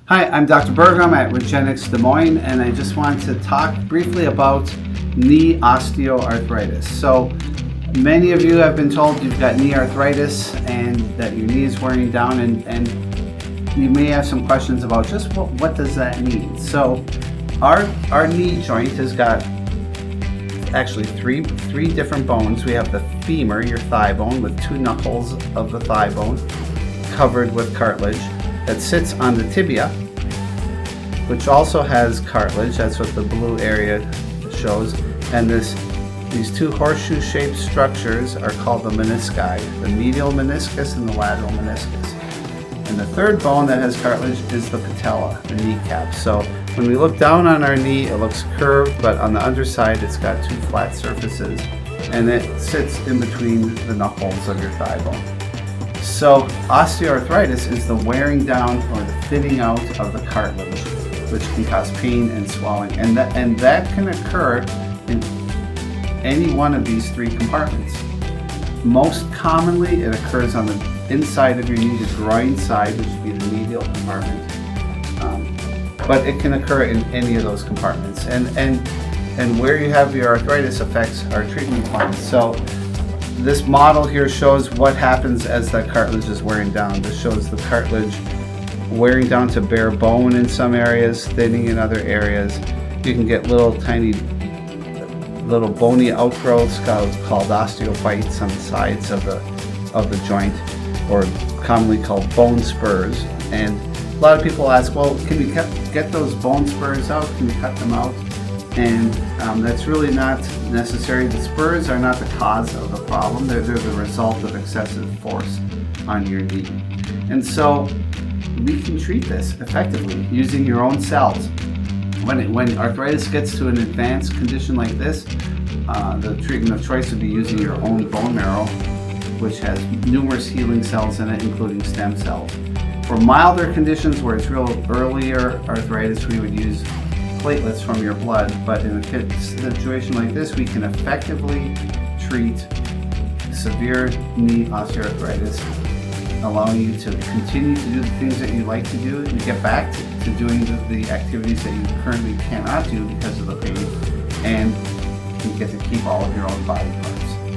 Hi, I'm Dr. Bergum at Regenexx Des Moines, and I just wanted to talk briefly about knee osteoarthritis. So many of you have been told you've got knee arthritis and that your knee is wearing down, and you may have some questions about just what does that mean. So our knee joint has got actually three different bones. We have the femur, your thigh bone, with two knuckles of the thigh bone covered with cartilage that sits on the tibia, which also has cartilage. That's what the blue area shows. And these two horseshoe-shaped structures are called the menisci, the medial meniscus and the lateral meniscus. And the third bone that has cartilage is the patella, the kneecap. So when we look down on our knee, it looks curved, but on the underside, it's got two flat surfaces, and it sits in between the knuckles of your thigh bone. So osteoarthritis is the wearing down or the thinning out of the cartilage, which can cause pain and swelling, and that can occur in any one of these three compartments. Most commonly, it occurs on the inside of your knee, the groin side, which would be the medial compartment. But it can occur in any of those compartments, and where you have your arthritis affects our treatment plan. So this model here shows what happens as that cartilage is wearing down. This shows the cartilage wearing down to bare bone in some areas, thinning in other areas. You can get little tiny bony outgrowths called osteophytes on the sides of the joint, or commonly called bone spurs. And a lot of people ask, well, can we get those bone spurs out? Can we cut them out? And that's really not necessary. The spurs are not the cause of the problem. They're the result of excessive force on your knee. And so we can treat this effectively using your own cells. When arthritis gets to an advanced condition like this, the treatment of choice would be using your own bone marrow, which has numerous healing cells in it, including stem cells. For milder conditions where it's real earlier arthritis, we would use platelets from your blood. But in a situation like this, we can effectively treat severe knee osteoarthritis, allowing you to continue to do the things that you like to do and get back to doing the activities that you currently cannot do because of the pain, and you get to keep all of your own body parts.